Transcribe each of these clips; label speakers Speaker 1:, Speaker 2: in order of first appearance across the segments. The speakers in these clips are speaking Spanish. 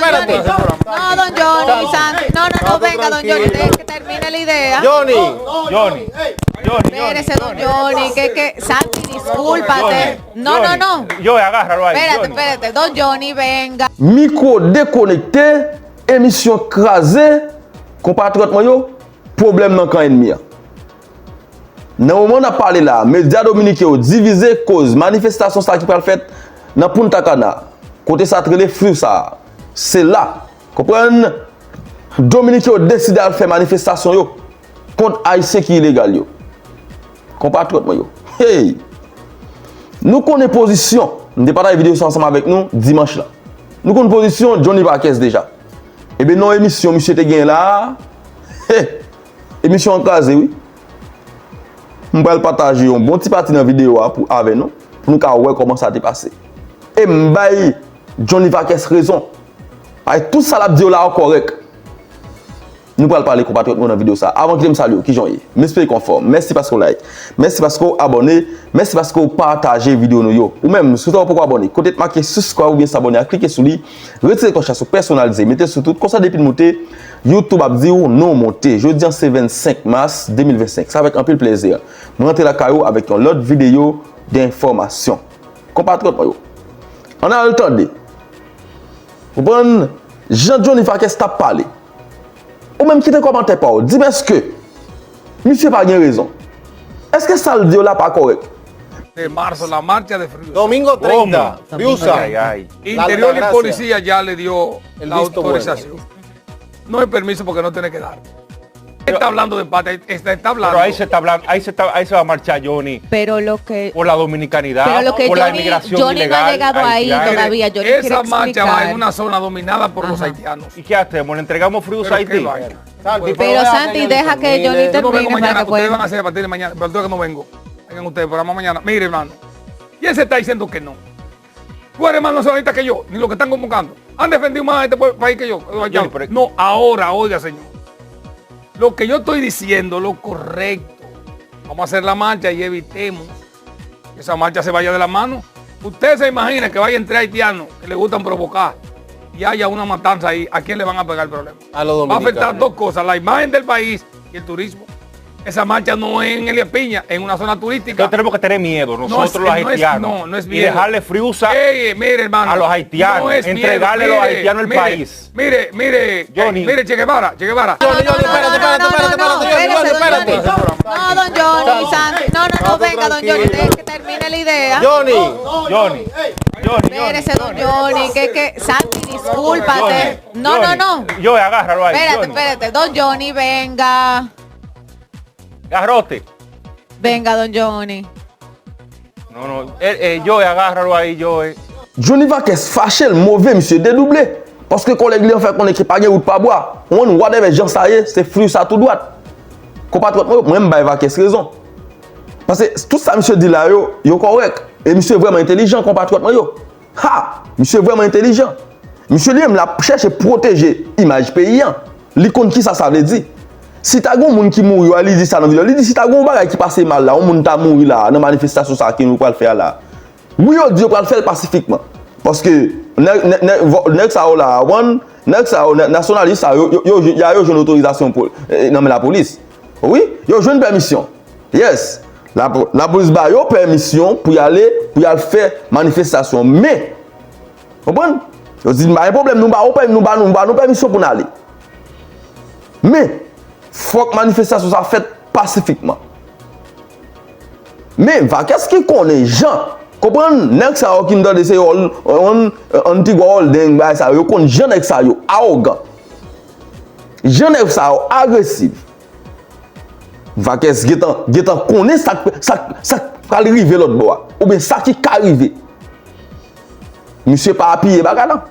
Speaker 1: espérate.
Speaker 2: No, don Johnny, Santi. No, venga, don Johnny, deje que termine la idea.
Speaker 1: Johnny.
Speaker 2: Espérese, don Johnny, que Santi, discúlpate. No.
Speaker 1: Yo, agárralo ahí.
Speaker 2: Espérate, don Johnny, venga.
Speaker 3: Micro déconnecté, émission crasée, compatriote yo, problème dans camp ennemi. Dans le moment où on a parlé là, médias dominicains ont divisé cause manifestation ça qui peut le faire dans Punta Cana. Côté ça les flux ça. C'est là. Comprenez? Dominicains ont décidé de faire manifestation yo contre haïtien qui est illégal yo. Compatriote yo. Hey. Nous connaissons position. Nous avons partagé vidéo ensemble avec nous dimanche là. Nous connaissons position Johnny Vaquez déjà. Et bien non émission monsieur te gain là. Hey. Émission en case oui. Je vais partager un bon petit parti dans la vidéo avec nous pour nous voir comment ça s'est passé. Et je vais Johnny Vaquez raison. Avec tout ça la vidéo là correct. Nous allons parler compatriotes dans la vidéo ça. Avant que je me salue, qui j'en ai. M'espère conforme. Merci parce que vous like. Merci parce que vous abonnez. Merci parce que vous partagez la vidéo nous. Ou même, si vous pouvez abonner, côté de marquer subscribe ou bien s'abonner, cliquez sur lui. Retirez le cloche personnalisé. Mettez sur tout. Comme ça, depuis de monter, YouTube a dit non monter. Jeudi, c'est 25 mars 2025. Ça avec un peu de plaisir. Je rentre la caillou avec une autre vidéo d'information. Compatriotes, on a le temps de. Vous prenez Jean-Johnny Vaquez t'a parlé. Ou même qui te commentaire pas, dis-moi est-ce que monsieur pas bien raison. Est-ce que ça le dit là pas correct?
Speaker 4: De marzo, la marcha de Friusa.
Speaker 1: Domingo 30, Friusa.
Speaker 4: Interior y policía ya le dio
Speaker 1: El
Speaker 4: la
Speaker 1: visto
Speaker 4: autorización. No hay permiso porque no tiene que dar. Está hablando de empate, está hablando.
Speaker 1: Pero ahí se está hablando, ahí se va a marchar Johnny
Speaker 2: Pero lo que
Speaker 1: por la dominicanidad,
Speaker 2: Johnny
Speaker 1: por la inmigración
Speaker 2: no ha
Speaker 1: ilegal.
Speaker 2: llegado ahí
Speaker 1: haitiana.
Speaker 2: todavía. Johnny
Speaker 4: Esa
Speaker 2: quiere
Speaker 4: marcha va en
Speaker 2: explicar.
Speaker 4: una zona dominada por los haitianos.
Speaker 1: ¿Y qué hacemos? ¿Le entregamos Friusa a
Speaker 4: Pero qué
Speaker 1: Haití?
Speaker 4: vaina.
Speaker 2: Pero Santi, deja que Johnny
Speaker 4: Yo no vengo
Speaker 2: termine para
Speaker 4: mañana,
Speaker 2: que
Speaker 4: ustedes van a
Speaker 2: pueda.
Speaker 4: hacer a partir de mañana, pero yo que no vengo. Vengan ustedes, pero vamos mañana. Mire, hermano. Y él se está diciendo que no. Tú eres más nacionalista que yo, ni lo que están convocando. Han defendido más a este país que yo. No, ahora, oiga, señor. Lo que yo estoy diciendo, lo correcto. Vamos a hacer la marcha y evitemos que esa marcha se vaya de la mano. Usted se imagina que vaya entre haitianos que le gustan provocar y haya una matanza ahí. ¿A quién le van a pegar el problema?
Speaker 1: A los
Speaker 4: Va a
Speaker 1: dominicanos.
Speaker 4: afectar dos cosas, la imagen del país y el turismo. Esa marcha no es en Elías Piña, en una zona turística.
Speaker 1: Entonces tenemos que tener miedo nosotros
Speaker 4: No
Speaker 1: los haitianos.
Speaker 4: no es
Speaker 1: y
Speaker 4: miedo.
Speaker 1: dejarle Friusa
Speaker 4: Mire, hermano,
Speaker 1: a los haitianos,
Speaker 4: no es
Speaker 1: entregarle
Speaker 4: miedo.
Speaker 1: a los haitianos el país.
Speaker 4: Mire,
Speaker 1: Johnny.
Speaker 4: mire, Che Guevara.
Speaker 1: Johnny, espérate.
Speaker 2: No, don Johnny, Santi. No, venga, don Johnny, deje que termine la idea.
Speaker 1: Johnny.
Speaker 2: Espérese, don Johnny, que Santi, discúlpate. No.
Speaker 1: Yo, agárralo ahí.
Speaker 2: Espérate, don Johnny, venga.
Speaker 1: Garrote.
Speaker 2: Venga, don Johnny.
Speaker 1: No. Yo, agárralo ahí, yo.
Speaker 3: Johnny Vaquez fâché, le mauvais monsieur dédoublé. Parce que collègue lui en fait qu'on est pas bien ou pas boire. On voit des gens ça y est, c'est flux ça tout droit. Compatriote moi même Vaquez raison. Parce que tout ça monsieur dit là yo correct et monsieur vraiment intelligent compatriote yo. Ha, monsieur vraiment intelligent. Monsieur lui-même la cherche à protéger l'image paysan. L'icône qui ça veut dire. Si t'as un monde qui mourit, il dit ça dans la vidéo. Il dit si t'as un bagage qui passe mal là, un monde t'a mouru là, dans manifestation ça qui nous va le faire là. Oui, on dit qu'on va le faire pacifiquement. Parce que nek ça là, nek ça nationaliste ça y a une autorisation pour non mais la police. Oui, yo une permission. Yes. La police ba yo permission pour y aller faire manifestation mais comprenez? Yo dit pas problème nous ba permission pour aller. Mais faut que manifestation soit faite pacifiquement. Mais qu'est-ce qui connaît gens? Comprenez? Next ça qui nous donne c'est on dit holding by ça yo connaît gens avec ça yo arrogant. Gens avec ça agressif. Qu'est-ce qui connaît ça va arriver l'autre bois ou bien ça qui arriver. Monsieur pas appuyer bagala.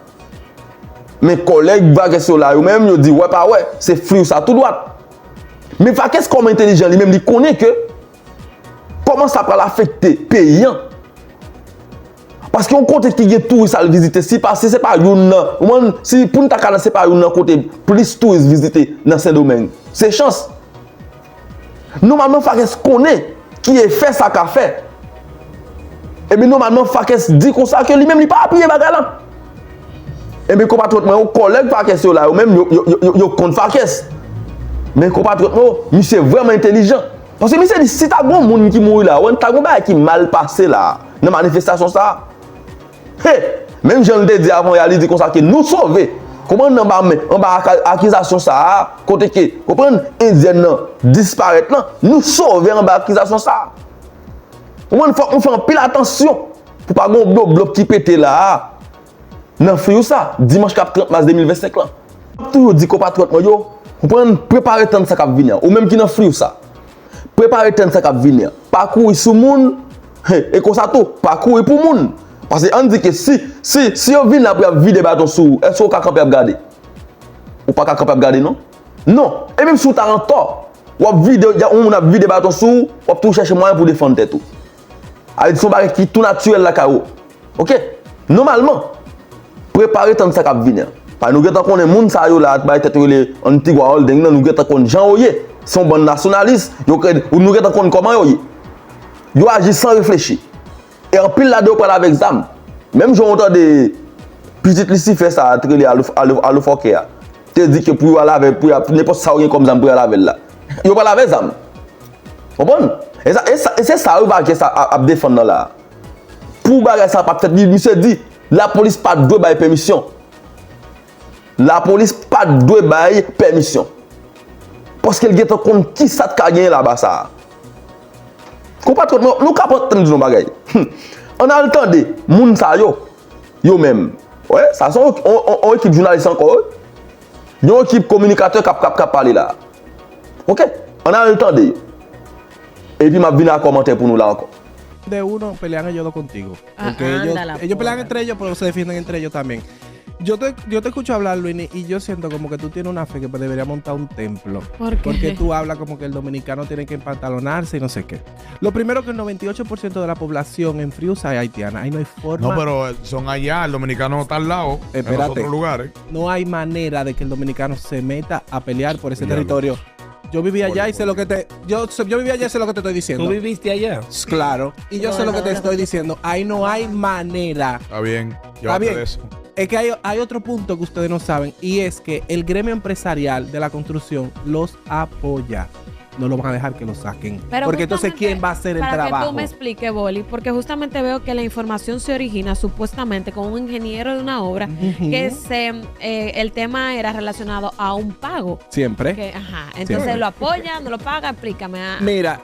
Speaker 3: Mes collègues Vaquez là eux même yo dit ouais pas ouais, c'est flou ça tout droit. Mais Vaquez comme intelligent lui-même il connaît que comment ça va l'affecter paysan. Parce qu'on compte qu'il y a touristes à visiter si parce c'est pas une si pour ta canne c'est pas une côté plus touristes visiter dans ce domaine. C'est chance. Normalement Vaquez connaît qui est fait ça qu'a fait. Et bien normalement Vaquez dit comme ça que lui-même il pas appuyer bagala. Et mes compatriotes, moi, collègues Fakes là, ou même yo compte Fakes. Mais compatriotes, moi, monsieur vraiment intelligent. Parce que monsieur dit si t'as bon monde qui mourit là, ou t'as bon bail qui mal passé là dans manifestation ça. Hey, même j'en ai dit avant, il dit comme ça que nous sauver. Comment on va accusation ça, côté que comprendre indien disparaître là, nous sauver en bas accusation ça. On fait un pile attention pour pas gon bloc qui pété là. Nan friou ça dimanche 30 mars 2025 là. Toujours dit compatriote moi yo, comprendre préparer temps ça cap venir ou même qui nan friou ça. Préparer temps ça cap venir. Parcourir sous monde et comme ça tout, parcourir pour monde. Parce qu'on dit que si on vient là pour vider bâton sous, est-ce qu'on peut camper regarder? Ou pas camper regarder non? Non. Et même si on t'a en tort, on a vidé bâton sous, on peut chercher moyen pour défendre tout. Avec son baril qui est tout naturel la carreau. OK? Normalement, préparer tant ça cap venir. Parce que nous avons connaît monde ça yo là, ba tête les Antigua Holding, nous avons connaît Jean Oye, son bon nationaliste, nous avons connaît comment yo. Yo agit sans réfléchir. Et en pile là-dedans, on parle avec Zam. Même j'ai entendu petite Lucie faire ça à l'Ofoké. Tu dis que pour aller avec, pour n'importe ça, comme Zam pour aller avec là. Il parle avec Zam. Vous comprenez? Et c'est ça qui a défendre là. Pour bagarre ça, pas fait, monsieur dit, la police pas de bail permission. La police pas de bail permission. Parce qu'elle get compte qui ça te gagné là-bas ça. Compatriotes, nous capons de nos bagailles. On a le temps de moun sa yo même. Ouais, ça sont on équipe journaliste encore. Yon équipe communicateur cap parler là. OK? On a le temps de. Et puis m'a venu à commenter pour nous là encore.
Speaker 5: De uno pelean ellos dos contigo. Porque ellos pelean entre ellos, pero se defienden entre ellos también. Yo te escucho hablar, Luini, y yo siento como que tú tienes una fe que debería montar un templo.
Speaker 2: ¿Por qué?
Speaker 5: Porque tú hablas como que el dominicano tiene que empantalonarse y no sé qué. Lo primero que el 98% de la población en Friusa es haitiana. Ahí no hay forma.
Speaker 6: No, pero son allá, el dominicano está al lado, en los otros lugares.
Speaker 5: No hay manera de que el dominicano se meta a pelear por ese territorio. Yo viví allá y sé lo que te... Yo viví allá y sé lo que te estoy diciendo.
Speaker 7: ¿Tú viviste allá?
Speaker 5: Claro. Y yo sé lo que te estoy diciendo. Ahí no hay manera.
Speaker 6: Está bien.
Speaker 5: Está bien. De eso. Es que hay otro punto que ustedes no saben, y es que el gremio empresarial de la construcción los apoya. No lo van a dejar que lo saquen.
Speaker 2: Pero
Speaker 5: porque entonces, ¿quién va a hacer el trabajo?
Speaker 2: Para que tú me expliques, Boli, porque justamente veo que la información se origina supuestamente con un ingeniero de una obra que el tema era relacionado a un pago.
Speaker 5: Siempre.
Speaker 2: Entonces
Speaker 5: Siempre.
Speaker 2: lo apoya, no lo paga, explícame.
Speaker 5: Mira,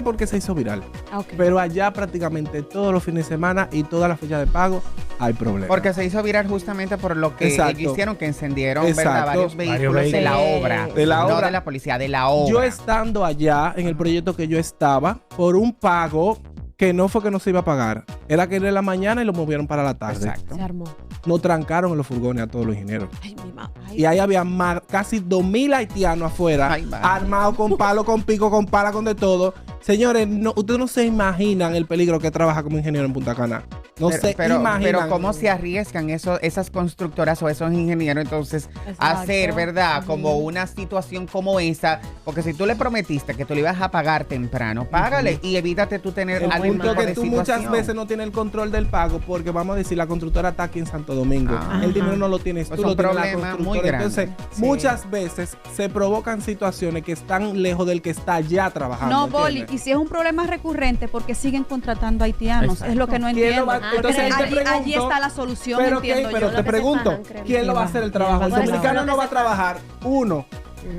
Speaker 5: porque se hizo viral.
Speaker 2: Okay.
Speaker 5: Pero allá prácticamente todos los fines de semana y todas las fechas de pago hay problemas.
Speaker 8: Porque se hizo viral justamente por lo que ellos hicieron, que encendieron ¿verdad? Varios vehículos de la obra.
Speaker 5: De la obra.
Speaker 8: No de la policía, de la obra.
Speaker 5: Yo estando allá en el proyecto que yo estaba, por un pago que no fue que no se iba a pagar, era que era en la mañana y lo movieron para la tarde.
Speaker 8: Exacto.
Speaker 2: Se armó.
Speaker 5: Nos trancaron en los furgones a todos los ingenieros.
Speaker 2: Ay, mi madre.
Speaker 5: Y ahí había casi 2,000 haitianos afuera, armados con palo, con pico, con pala, con de todo. Señores, ustedes no se imaginan el peligro que trabaja como ingeniero en Punta Cana. No se imaginan.
Speaker 8: Pero cómo se arriesgan esas constructoras o esos ingenieros entonces a hacer, ¿verdad? Como una situación como esa. Porque si tú le prometiste que tú le ibas a pagar temprano, págale y evítate tú tener algún
Speaker 5: punto
Speaker 8: tipo
Speaker 5: que
Speaker 8: de
Speaker 5: tú
Speaker 8: situación.
Speaker 5: muchas veces no tienes el control del pago porque vamos a decir la constructora está aquí en Santo Domingo. El dinero no lo tienes
Speaker 8: Pues
Speaker 5: tú, lo tiene la
Speaker 8: problema muy
Speaker 5: constructora.
Speaker 8: grande.
Speaker 5: Entonces, muchas veces se provocan situaciones que están lejos del que está ya trabajando.
Speaker 9: No, Boli, y si es un problema recurrente, porque siguen contratando haitianos.
Speaker 2: Exacto.
Speaker 9: Es lo que no entiendo.
Speaker 5: Entonces,
Speaker 9: allí está la solución,
Speaker 5: pero
Speaker 9: entiendo
Speaker 5: pero
Speaker 9: yo.
Speaker 5: te pregunto, ¿quién lo va a hacer el trabajo? El dominicano no va a trabajar,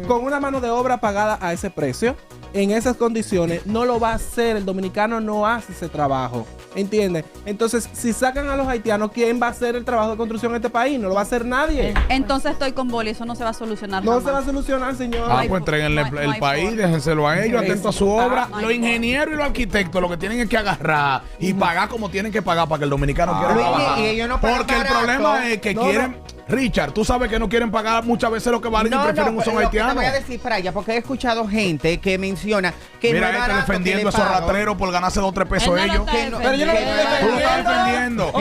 Speaker 5: con una mano de obra pagada a ese precio, en esas condiciones, no lo va a hacer. El dominicano no hace ese trabajo. ¿Entiendes? Entonces, si sacan a los haitianos, ¿quién va a hacer el trabajo de construcción en este país? No lo va a hacer nadie.
Speaker 9: Entonces estoy con Boli, eso no se va a solucionar.
Speaker 5: No se va a solucionar, señor.
Speaker 6: Pues entreguen el país, déjenselo a ellos, atentos a su obra. Los ingenieros y los arquitectos lo que tienen es que agarrar y pagar como tienen que pagar para que el dominicano quiera trabajar.
Speaker 8: Y ellos no
Speaker 6: porque el
Speaker 8: barato.
Speaker 6: problema es que quieren... Richard, tú sabes que no quieren pagar muchas veces lo que valen y prefieren un son haitiano.
Speaker 8: Te voy a decir para allá, porque he escuchado gente que menciona que
Speaker 6: mira,
Speaker 8: no es barato
Speaker 6: defendiendo a esos ratreros por ganarse 2 o 3 pesos ellos.
Speaker 5: Pero yo no lo estoy
Speaker 6: Tú lo estás
Speaker 5: defendiendo.
Speaker 6: defendiendo.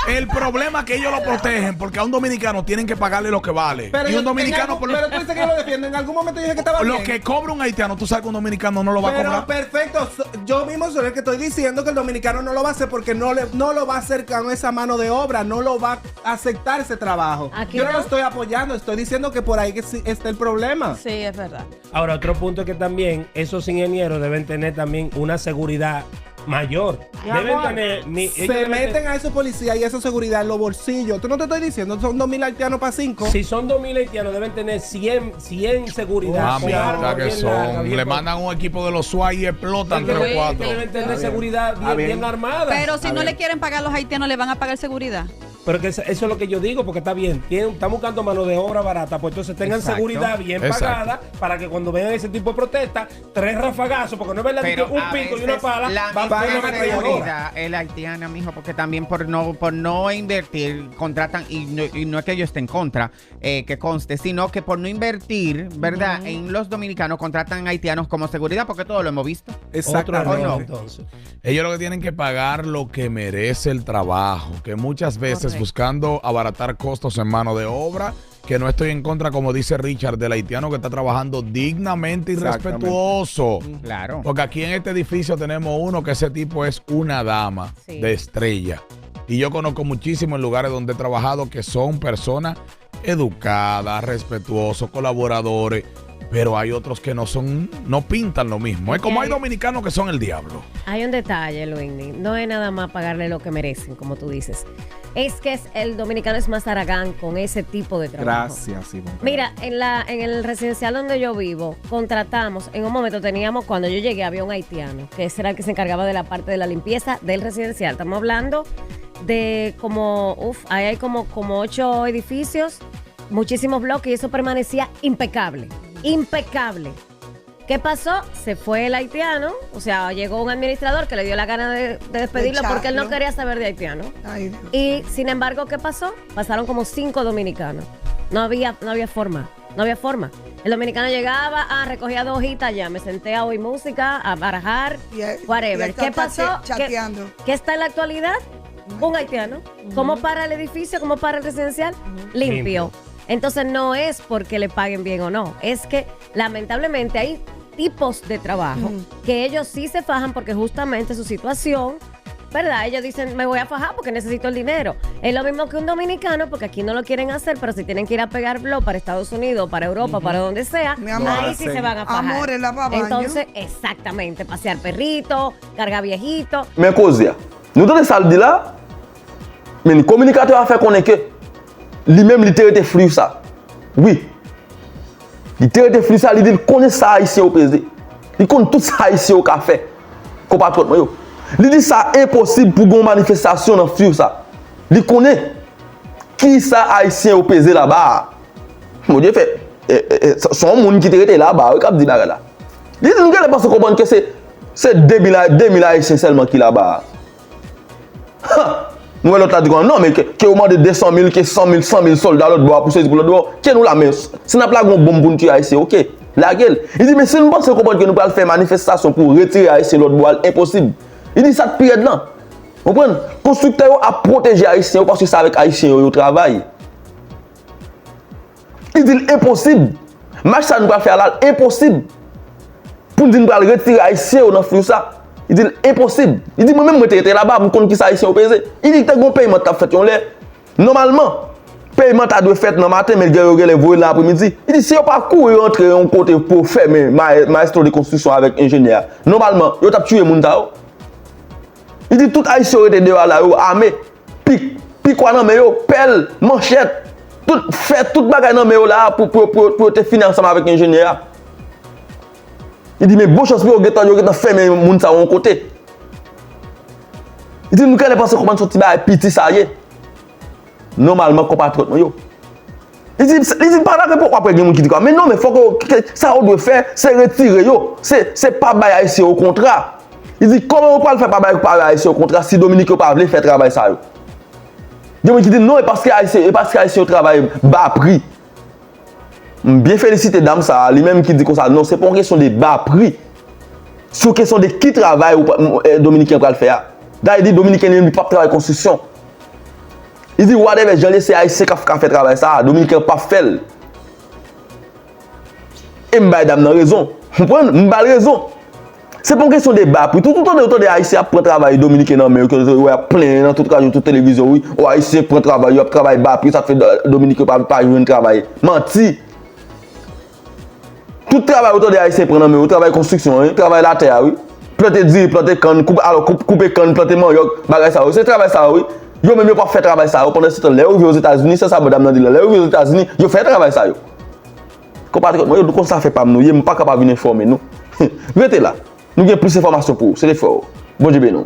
Speaker 6: El problema es que ellos lo protegen porque a un dominicano tienen que pagarle lo que vale.
Speaker 5: Pero
Speaker 6: y un dominicano
Speaker 5: pero tú dices que yo lo defiendo. En algún momento dije que estaba bien.
Speaker 6: lo que cobra un haitiano, tú sabes que un dominicano no lo va a cobrar.
Speaker 5: Perfecto. Yo mismo soy el que estoy diciendo que el dominicano no lo va a hacer porque no lo va a hacer con esa mano de obra. No lo va a aceptar ese trabajo. Yo no lo estoy apoyando, estoy diciendo que por ahí que sí está el problema.
Speaker 2: Sí, es verdad.
Speaker 7: Ahora, otro punto es que también esos ingenieros deben tener también una seguridad mayor. Deben tener...
Speaker 5: Se meten a esos policías y esa seguridad en los bolsillos. Tú no te estoy diciendo, son 2,000 haitianos para 5.
Speaker 7: Si son 2,000 haitianos, deben tener 100 seguridad.
Speaker 6: Que son. Le mandan un equipo de los SWAT y explotan 3 o 4.
Speaker 7: Deben tener seguridad bien armada.
Speaker 9: Pero si no le quieren pagar a los haitianos, ¿le van a pagar seguridad?
Speaker 7: Pero que eso es lo que yo digo, porque está bien, están buscando mano de obra barata, pues entonces tengan seguridad bien pagada para que cuando vean ese tipo de protestas, 3 rafagazos, porque no es verdad que un pico y una pala van a tener una
Speaker 8: seguridad el haitiano, mijo, porque también por no invertir contratan, y no es que yo esté en contra, que conste, sino que por no invertir, ¿verdad? En los dominicanos contratan haitianos como seguridad, porque todo lo hemos visto.
Speaker 5: Exactamente.
Speaker 8: No.
Speaker 7: Entonces,
Speaker 6: ellos lo que tienen que pagar lo que merece el trabajo, que muchas veces buscando abaratar costos en mano de obra, que no estoy en contra, como dice Richard, del haitiano que está trabajando dignamente y respetuoso.
Speaker 8: Claro.
Speaker 6: Porque aquí en este edificio tenemos uno que ese tipo es una dama de estrella. Y yo conozco muchísimos lugares donde he trabajado que son personas educadas, respetuosos, colaboradores. Pero hay otros que no pintan lo mismo. Es como hay dominicanos que son el diablo.
Speaker 10: Hay un detalle, Luini. No es nada más pagarle lo que merecen, como tú dices. Es que el dominicano es más aragán con ese tipo de trabajo.
Speaker 5: Gracias, Simón.
Speaker 10: Mira, en el residencial donde yo vivo, contratamos, en un momento cuando yo llegué había un haitiano, que ese era el que se encargaba de la parte de la limpieza del residencial. Estamos hablando de ahí hay como 8 edificios, muchísimos bloques, y eso permanecía impecable. Impecable. ¿Qué pasó? Se fue el haitiano, o sea, llegó un administrador que le dio la gana de despedirlo porque él no quería saber de haitiano.
Speaker 11: Ay, Dios.
Speaker 10: Y sin embargo, ¿qué pasó? Pasaron como 5 dominicanos. No había forma. El dominicano llegaba, recogía 2 hojitas, ya me senté a oír música, a barajar, whatever. ¿Qué pasó?
Speaker 11: Chateando.
Speaker 10: ¿Qué está en la actualidad? Un haitiano. ¿Cómo para el edificio? ¿Cómo para el residencial? Limpio. Entonces no es porque le paguen bien o no, es que lamentablemente hay tipos de trabajo que ellos sí se fajan porque justamente su situación, ¿verdad? Ellos dicen, me voy a fajar porque necesito el dinero. Es lo mismo que un dominicano, porque aquí no lo quieren hacer, pero si tienen que ir a pegarlo para Estados Unidos, para Europa, para donde sea, ahí sí se van a fajar.
Speaker 11: Amor,
Speaker 10: entonces, exactamente, pasear perrito, cargar viejito.
Speaker 3: Mais cause ya, nous dans ça dit là, mais le communicateur a fait connaître que lui-même il était flou ça. Oui. Il était flou ça, il dit connaît ça ici au pesé. Il connaît tout ça ici au café. Compatriote moi yo. Il dit ça impossible pour une manifestation dans flou ça. Il connaît qui ça haïtien au pesé là-bas. Mon Dieu fait son monde qui était là-bas, il dit là. Il dit nous pas comprendre que c'est 2000 haïtiens seulement qui là-bas. Nous l'autre a dit non mais que au moins de 200 000, que 100 000 soldats l'autre bois pour saisir pour l'autre bois, que nous la mais si n'a pas gon bombe pour tuer haïtien, OK. La gueule. Il dit mais si nous pensons comprendre que nous pas faire manifestation pour retirer haïtien l'autre bois, impossible. Il dit ça période là. Vous comprenez? Constructeur a protégé haïtien parce que c'est avec haïtien au travail. Il dit impossible. Match ça nous pas faire là, impossible. Pour dire nous pas retirer haïtien dans flou ça. Il dit impossible. Il dit moi-même moi j'étais là-bas pour connaître qui ça haïtien au pesé. Il dit que un paiement t'a fait normalement paiement t'a dû faire dans matin mais le gars les voyer l'après-midi. Il dit si on pas courir rentrer un côté pour faire maestro de construction avec ingénieur. Normalement, yo t'a tué moun ta. Il dit tout haïtien était dehors là armé, pic quoi nan mais yo pelle, manchette, tout fait toute bagaille nan mais yo là pour te finir ensemble avec ingénieur. Il dit mais bonne chance pour yo getan fermer moun sa on côté. Il dit nous qu'elle pense comment sortir ba petit ça y est. Normalement compatriote yo. Il dit pas là pourquoi après moun qui dit quoi mais non mais faut que ça on doit faire c'est retirer yo. C'est pas bail ici au contrat. Il dit comment on peut le faire pas bail ici au contrat si Dominique pas veut faire travail ça yo. Yo qui dit non, parce que Haïtien au travail bas prix. Bien félicité dame ça, lui-même qui dit comme ça, non, c'est pas une question de bas prix. C'est une question de qui travaille ou Dominicain pour le faire. D'ailleurs, il dit Dominicain ne pas travailler construction. Il dit whatever, j'en laisse Haïtien qui fait travail ça, Dominicain pas fait. Et m'ba dame nan raison. Vous comprenez? M'ba raison. C'est pas une question de bas prix. Tout le temps de Haïtien prend travail Dominicain non mais ouais plein dans toute radio, toute télévision oui, Haïtien prend travail, il travail bas prix, ça fait Dominicain pas jouer travail. Menti. Tout travail autour des Haïtiens prend mais au travail construction, hein, travail la terre oui. Planter planter canne, couper canne, planter manioc, bagay ça. C'est travail ça oui. Yo même pas fait travail ça pendant ce temps là aux États-Unis, c'est ça madame nan dit là. Là aux États-Unis, yo fait travail ça yo. Compatriotes, moi yo comme ça fait pas nous, yo pas capable venir informer nous. Restez là. Nous avons plus d'informations pour vous. C'est l'effort. Bon Dieu béni.